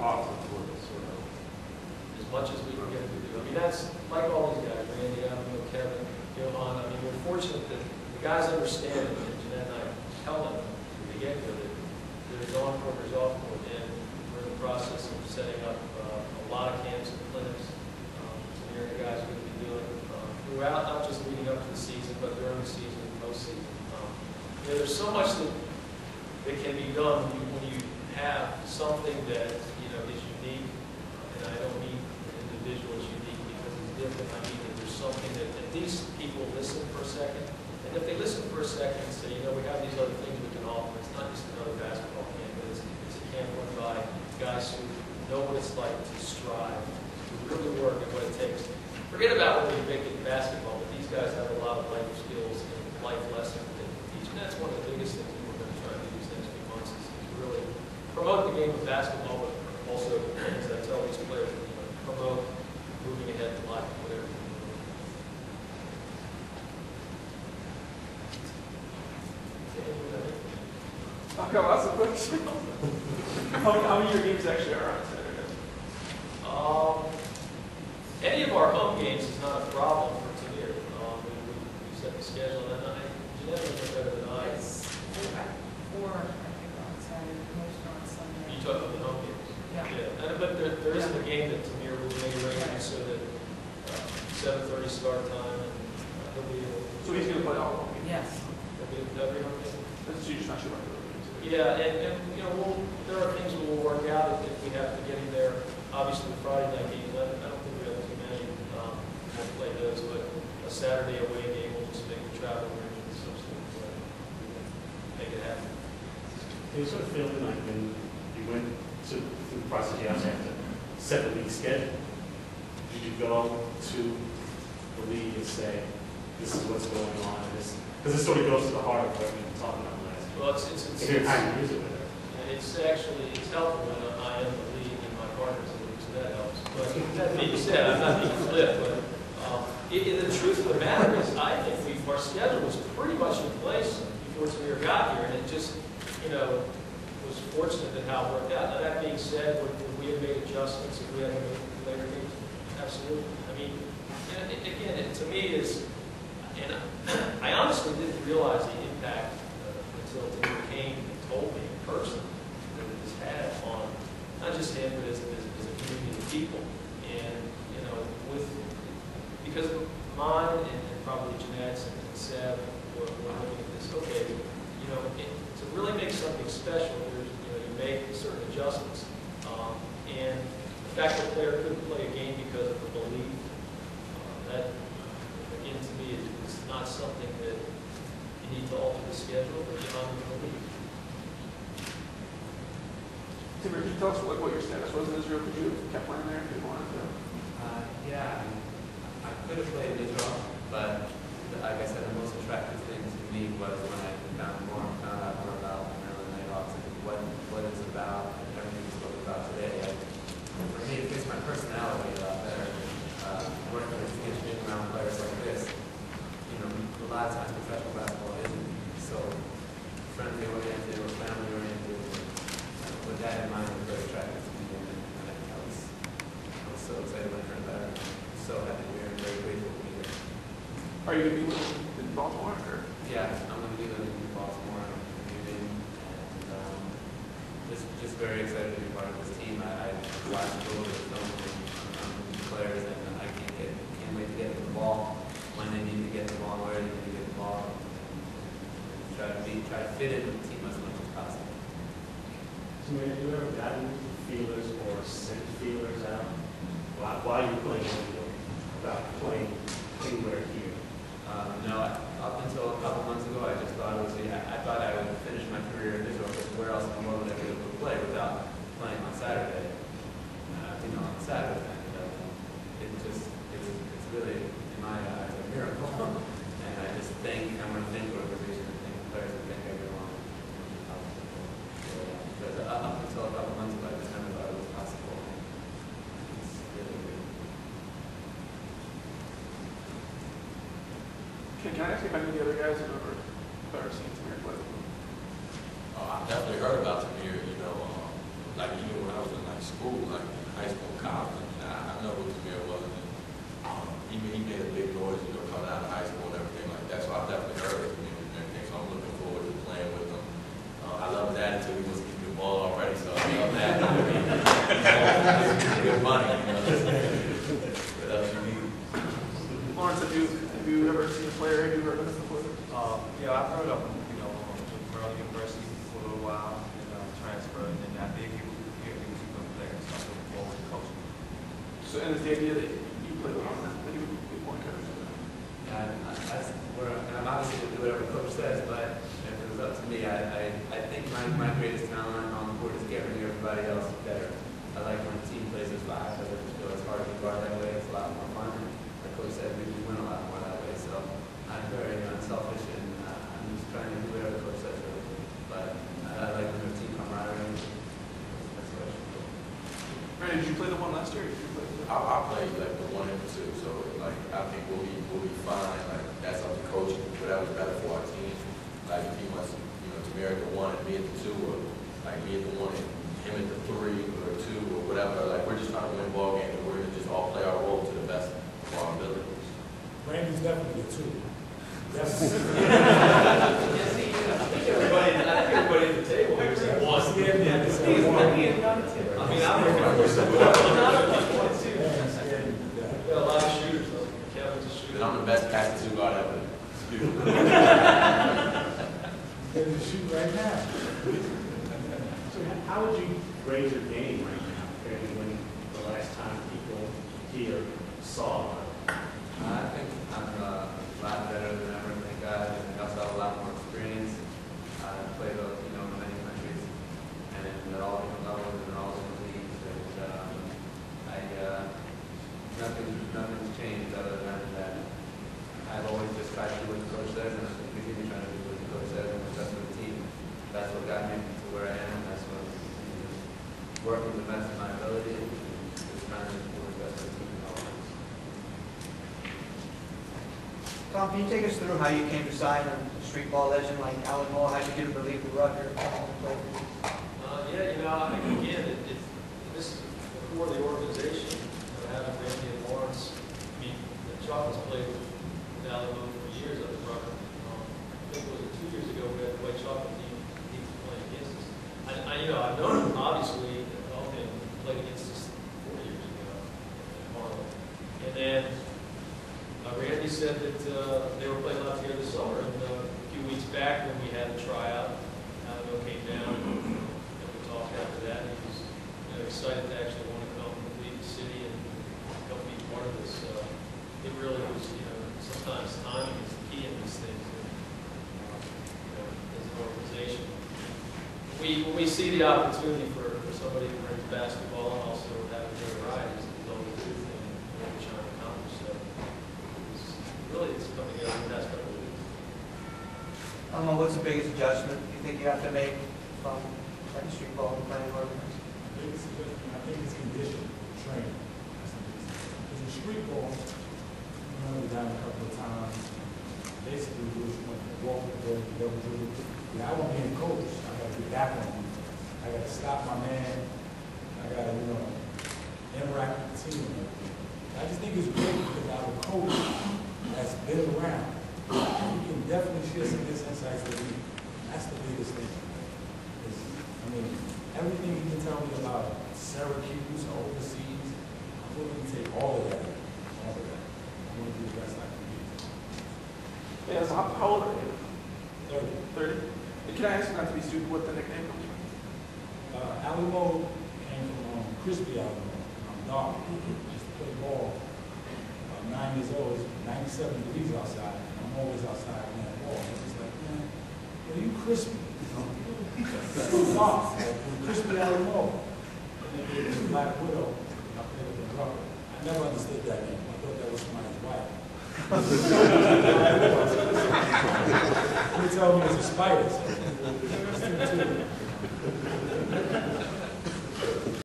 often for this sort of? As much as we can get to do. I mean, that's like all these guys, Randy, Alimoe, Kevin, Johan. I mean, we're fortunate that the guys understand it, and Jeanette and I tell them from the get-go that there's on-court, there's off-court, and we're in the process of setting up a lot of camps and clinics. Tamir and the guys are going to be doing throughout, not just leading up to the season, but during the season and postseason. There's so much that can be done when you have something that is unique, and I don't mean an individual is unique because it's different. I mean that there's something that at least people listen for a second, and if they listen for a second and say, we have these other things we can offer. It's not just another basketball camp, but it's a camp run by guys who know what it's like to strive, to really work at what it takes. Forget about whether you make it in basketball, but these guys have a lot of life skills and life lessons that they can teach. And that's one of the biggest things we're going to try to do these next few months is really promote the game of basketball, but also, as I tell these players, promote moving ahead in life, whatever. Okay, lots of questions. How many of your games actually are on Saturday? Any of our home games is not a problem for Tamir. We set the schedule, and Jeanette knows better than I. Yes. 4, I think, on Saturday, most are on Sunday. You talk about the home games? Yeah. But there isn't a game that Tamir will make arrangements so that 7:30 start time, and he'll be able. So he's going to play all home games? Yes. He'll be every home game. That's just not sure about the games. Yeah, and there are things we will work out if we have to get him there. Obviously, the Friday night games, I don't think we have too many. We'll play those, but a Saturday away game, we'll just make the travel arrangements so make it happen. You sort of feeling like when you went through the process, you also have to set the league schedule. Did you go to the league and say, this is what's going on, because this sort of goes to the heart of what we've been talking about last week. Well, it's actually helpful when I am the league and my partner's the league, so that helps. But that being said, I'm not being flip, but the truth of the matter is, I think our schedule was pretty much in place before Tamir got here, and it just, was fortunate that how it worked out. Now, that being said, when we had made adjustments, if we had to make later games, absolutely. I mean, again, it to me is, and I honestly didn't realize the impact until Tamir came and told me in person that it has had on not just him, but as a community of people. And, because mine and probably Jeanette's and Seb were looking at this, okay, to really make something special, you make certain adjustments. And the fact that a player couldn't play a game because of the belief, that, again, to me, is not something that you need to alter the schedule, but you honor the belief. Timur, can you tell us what your status was in Israel? Could you have kept playing there if you wanted to? Yeah, I could have played in Israel, but like I said, the most attractive thing to me was when I found out more about the Maryland Nighthawks and what it's about and everything we spoke about today. For me, it fits my personality a lot better. Working with big around players like this, a lot of times professional basketball isn't so friendly oriented or family oriented. With that in mind, it was very attractive to me, and I was so excited when I heard that. So happy to be here and very grateful to be here. Are you going to be living in Baltimore? Or? Yeah, I'm going to be living in Baltimore and just very excited to be part of this team. I watched a little bit of film from players, and I can't wait to get the ball when they need to get the ball, where they need to get the ball, and try to fit in with the team as much as possible. So, have you ever gotten feelers or sent feelers out while you're playing about playing anywhere here? No, up until a couple months ago, I just thought I thought I would finish my career in Israel, because where else in the world would I be able to play without playing on Saturday? On Saturday, it's really, in my eyes, a miracle. And I just think, I want to thank the organization and thank the players and thank everyone. Because up until a couple months ago, I just never thought it was possible. It's really good. Can I ask you about any of the other guys who have ever seen Tamir play? I've definitely heard about Tamir, like even when I was in like school, like in high school, college. I know who Tamir was. He made a big noise, you know, coming out of high school and everything like that. So I've definitely heard of him and everything. So I'm looking forward to playing with him. I love his attitude. He wants to keep the ball already, so I love that. I mean, he's good money, you know. What else you need? Lawrence, have you ever seen a player? Have you heard of this before? Yeah, I've heard of him, you know, from Maryland University for a little while, and transferred, and I think he was a good player, so I'm looking forward to coaching. So, and it's the idea that you play with him, that you would be more encouraged. And I'm obviously going to do whatever the coach says, but if it was up to me, I think my greatest talent on the court is getting everybody else better. I like when a team plays as five, because I just feel it's hard to guard that way. It's a lot more fun. And like Coach said, we win a lot more that way. So I'm very unselfish, and I'm just trying to do whatever the coach says. Really. But I like when the team camaraderie. That's what I should do. Brandon, did you play the one last year? Or did you play the I played like the 1 and the 2, so like I think we'll be fine. Like that's up to coach, whatever's better for our team. Like if he wants, you know, Tamir at the 1 and me at the 2, or like me at the 1 and him at the 3 or 2 or whatever. Like we're just trying to win ball games, and we're gonna just all play our role to the best of our abilities. Randy's definitely a 2. Yes, he is. I think everybody at the table here said one. I mean, I'm got a lot of shooters. Kevin's a shooter. And I'm the best passer to guard ever. He's going to shoot right now. So how would you grade your game right now compared to when the last time people here saw it? I think I'm a lot better than ever. Thank God. I also have a lot more experience. I've played, you know, in many countries and at all different levels and all different leagues. And nothing's changed other than that. I've always just tried to do what the coach says, and I continue trying to do what the coach says, and what's best for the team. That's what got me to where I am. That's what working the best of my ability and just trying to do what's best for the team. Tom, can you take us through how you came to sign a street ball legend like Alimoe? How did you get to believe the Rucker? Yeah, you know, again, this is before the organization, having Randy and Lawrence. I mean, Johan's played with Alimoe for years up at Rucker. I think it was 2 years ago we had the white chocolate team playing against us. I've known him, obviously, played against us 4 years ago in Harlem. And then Randy said that they were playing out together this summer, and a few weeks back when we had a tryout, Alimoe came down, and we talked after that, and he was excited to actually want to come lead the city and come be part of this. It really was, sometimes timing is the key in these things, as an organization. When we see the opportunity for somebody who brings basketball and also having their varieties, it's always a good thing what we're trying to accomplish. So it's coming together in the past couple of weeks. What's the biggest adjustment you think you have to make from playing street ball to playing organized? I think it's conditioning, training. Because in street ball, you run it down a couple of times. Basically, you walk the ball, double dribble. Yeah, I want to be a coach. I got to get back on defense. I got to stop my man. I got to, interact with the team and everything. I just think it's great because I have a coach that's been around. He can definitely share some of his insights with me. That's the biggest thing. Everything he can tell me about Syracuse or overseas, I'm willing to take all of that. I want to do the best I can do. Yeah, so how old are you? 30. 30? Can I ask you not to be stupid what the nickname comes from? Alimoe came from Crispy Alimoe. I'm dark. I used to play ball. 9 years old, it's 97 degrees outside, and I'm always outside playing ball. It's just like, man, are you crispy? So dark. Crispy Alimoe. And then there was a Black Widow. I played with the Rucker. I never understood that name. I thought that was somebody's wife. They tell me it's a spider. So